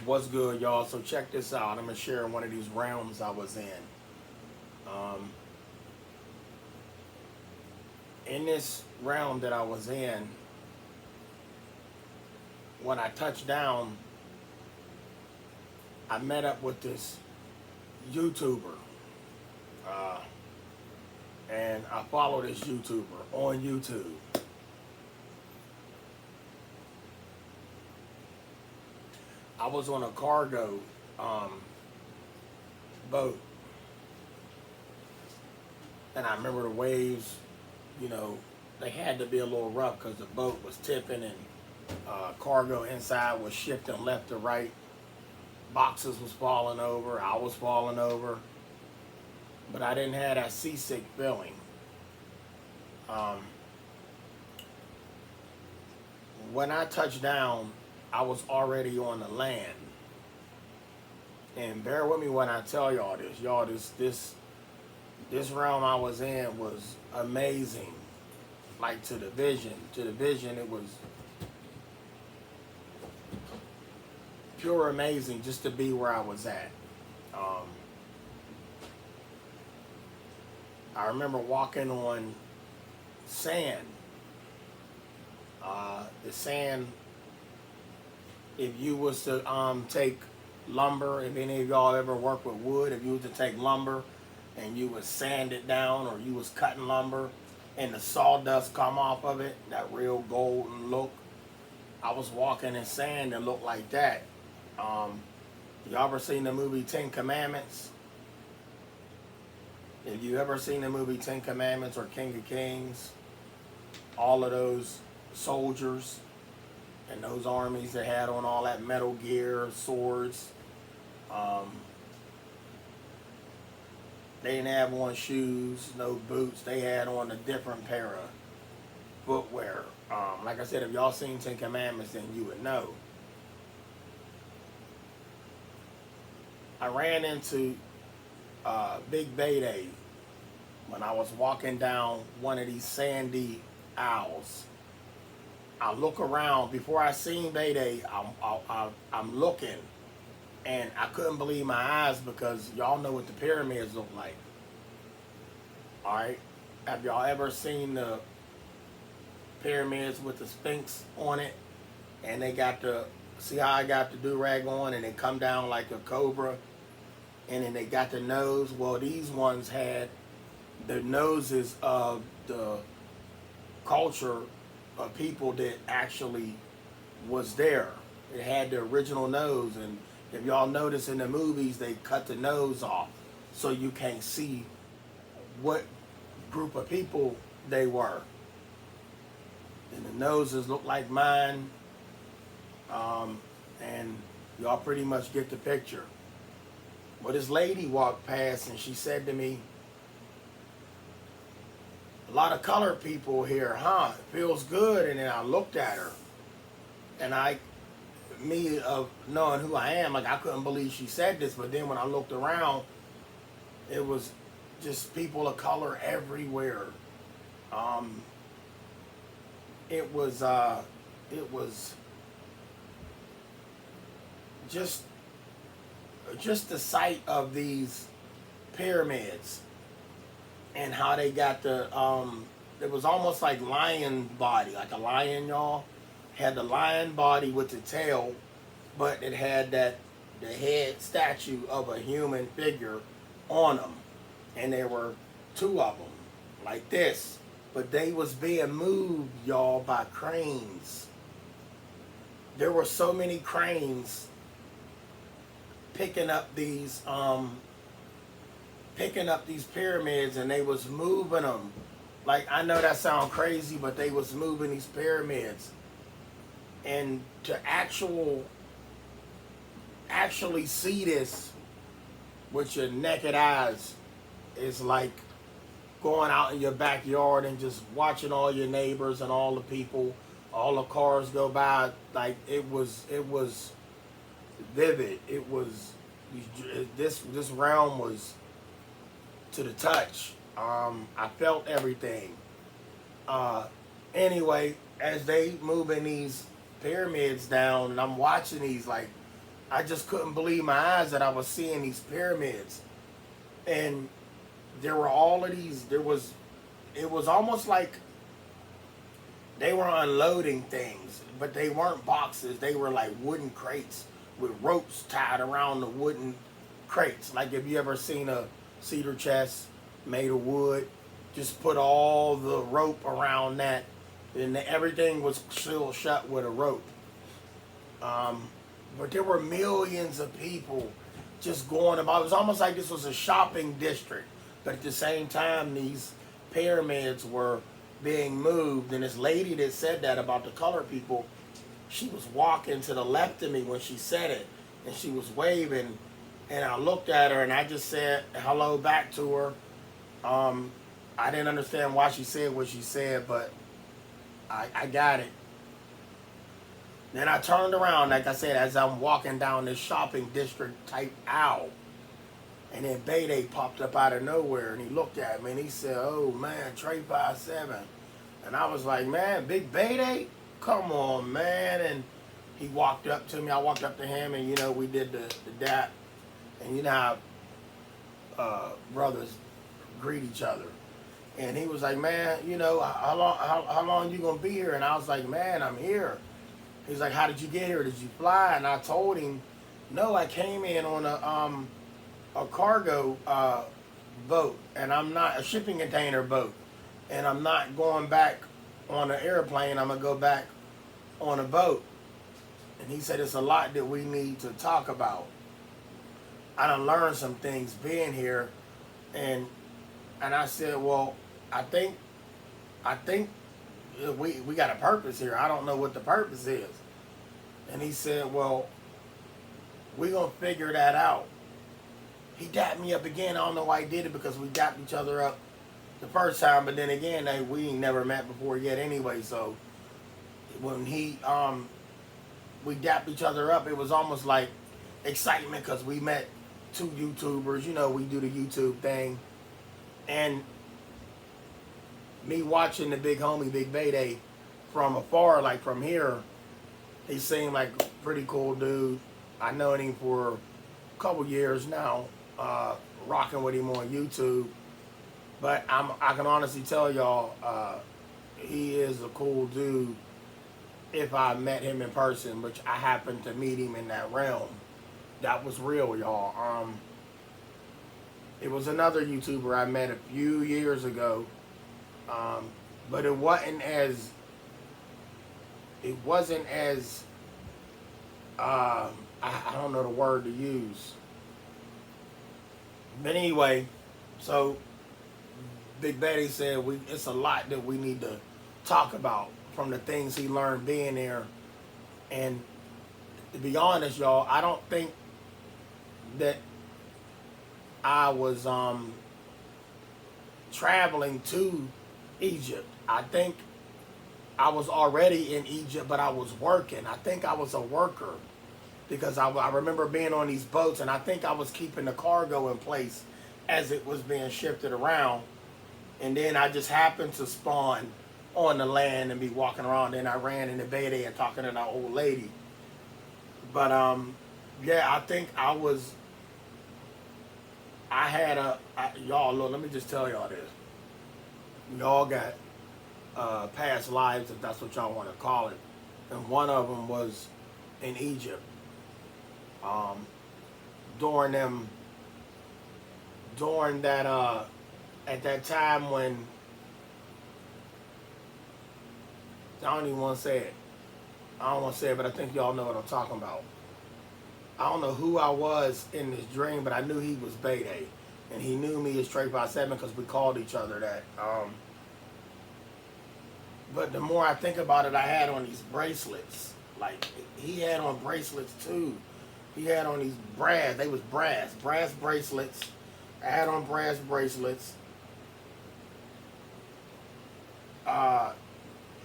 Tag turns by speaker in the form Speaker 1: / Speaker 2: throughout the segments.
Speaker 1: What's good, y'all? So check this out. I'm gonna share one of these realms I was in. Um, in this realm that I was in, when I touched down, I met up with this YouTuber, uh, and I follow this YouTuber on YouTube. I was on a cargo um, boat, and I remember the waves. You know, they had to be a little rough because the boat was tipping and cargo inside was shifting left to right. Boxes was falling over. I was falling over, but I didn't have that seasick feeling. Um, when I touched down, I was already on the land. And bear with me when I tell y'all this. Y'all, this realm I was in was amazing. Like to the vision, it was pure amazing just to be where I was at. Um, I remember walking on sand. The sand, if you was to take lumber, if any of y'all ever work with wood, if you was to take lumber and you would sand it down, or you was cutting lumber and the sawdust come off of it, that real golden look, I was walking in sand that looked like that. Y'all ever seen the movie 10 Commandments? If you ever seen the movie 10 Commandments or King of Kings, all of those soldiers and those armies that had on all that metal gear, swords, they didn't have on shoes, no boots. They had on a different pair of footwear. Like I said, if y'all seen 10 Commandments, then you would know. I ran into Big Bayday when I was walking down one of these sandy aisles. I look around before I seen Bayday. I'm looking, and I couldn't believe my eyes because y'all know what the pyramids look like. All right, have y'all ever seen the pyramids with the Sphinx on it, and they got the see how I got the do-rag on, and they come down like a cobra, and then they got the nose. Well, these ones had the noses of the culture of people that actually was there. It had the original nose, and if y'all notice in the movies, they cut the nose off so you can't see what group of people they were. And the noses look like mine, and y'all pretty much get the picture. Well, this lady walked past and she said to me, "A lot of colored people here, huh? It feels good." And then I looked at her, and me of knowing who I am, like I couldn't believe she said this. But then when I looked around, it was just people of color everywhere. It was just the sight of these pyramids and how they got the it was almost like lion body, like a lion, y'all. Had the lion body with the tail, but it had the head statue of a human figure on them, and there were two of them like this, but they was being moved, y'all, by cranes. There were so many cranes picking up these pyramids, and they was moving them. Like, I know that sounds crazy, but they was moving these pyramids. And to actually see this with your naked eyes is like going out in your backyard and just watching all your neighbors and all the people, all the cars go by. Like, it was vivid. It was this realm was to the touch. I felt everything. Anyway, as they moving these pyramids down, and I'm watching these, like, I just couldn't believe my eyes that I was seeing these pyramids. And there were all of these, it was almost like they were unloading things, but they weren't boxes. They were like wooden crates with ropes tied around the wooden crates. Like if you ever seen a cedar chest made of wood, just put all the rope around that, and everything was still shut with a rope. But there were millions of people just going about. It was almost like this was a shopping district, but at the same time, these pyramids were being moved. And this lady that said that about the colored people, she was walking to the left of me when she said it, and she was waving, and I looked at her and I just said hello back to her. I didn't understand why she said what she said, but I got it. Then I turned around, like I said, as I'm walking down this shopping district type aisle. And then Bayday popped up out of nowhere, and he looked at me and he said, "Oh man, Trey 57." And I was like, "Man, Big Bayday? Come on, man." And he walked up to me. I walked up to him, and we did the dap. And you know how brothers greet each other. And he was like, "Man, how long you gonna be here?" And I was like, "Man, I'm here." He's like, "How did you get here? Did you fly?" And I told him, "No, I came in on a cargo boat, and I'm not a shipping container boat, and I'm not going back on an airplane. I'm gonna go back on a boat." And he said, "It's a lot that we need to talk about. I done learned some things being here," and I said, "Well, I think we got a purpose here. I don't know what the purpose is." And he said, "Well, we're gonna figure that out." He dapped me up again. I don't know why he did it, because we dapped each other up the first time, but then again, we ain't never met before yet anyway. So when we dapped each other up, it was almost like excitement, because we met two YouTubers. We do the YouTube thing, and me watching the big homie Big Bayday from afar, like from here, he seemed like a pretty cool dude. I known him for a couple years now, rocking with him on YouTube. But I can honestly tell y'all, he is a cool dude if I met him in person, which I happened to meet him in that realm. That was real, y'all. It was another YouTuber I met a few years ago, but it wasn't as I don't know the word to use. But anyway, so Big Betty said it's a lot that we need to talk about from the things he learned being there. And to be honest, y'all, I don't think that I was traveling to Egypt. I think I was already in Egypt, but I was working. I think I was a worker, because I remember being on these boats, and I think I was keeping the cargo in place as it was being shifted around. And then I just happened to spawn on the land and be walking around. Then I ran into Bayday and talking to that old lady. But yeah, I think y'all look, let me just tell y'all this. Y'all got past lives, if that's what y'all want to call it. And one of them was in Egypt. During that at that time when, I don't even want to say it. I don't want to say it, but I think y'all know what I'm talking about. I don't know who I was in this dream, but I knew he was Bayday, and he knew me as Trey 57 because we called each other that. But the more I think about it, I had on these bracelets. Like, he had on bracelets too. He had on these brass bracelets. I had on brass bracelets.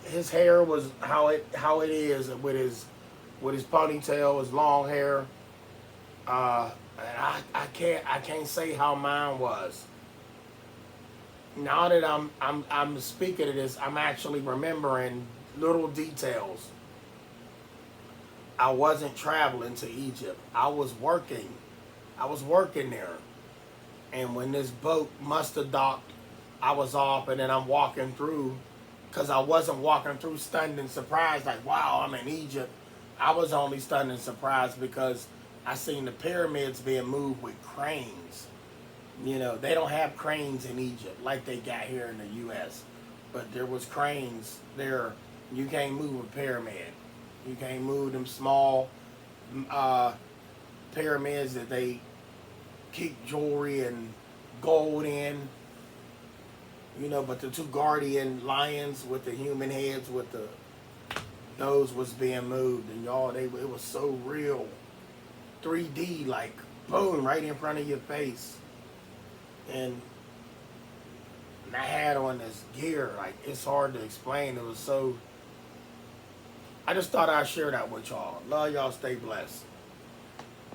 Speaker 1: His hair was how it is with his ponytail, his long hair. And I can't say how mine was. Now that I'm speaking of this, I'm actually remembering little details. I wasn't traveling to Egypt. I was working. I was working there. And when this boat must have docked, I was off, and then I'm walking through, because I wasn't walking through stunned and surprised, like, wow, I'm in Egypt. I was only stunned and surprised because I seen the pyramids being moved with cranes. You know, they don't have cranes in Egypt like they got here in the U.S. But there was cranes there. You can't move a pyramid. You can't move them small pyramids that they keep jewelry and gold in. You know, but the two guardian lions with the human heads with the those was being moved, and y'all, it was so real, 3D, like boom, right in front of your face. And I had on this gear, like it's hard to explain. It was so. I just thought I'd share that with y'all. Love y'all. Stay blessed.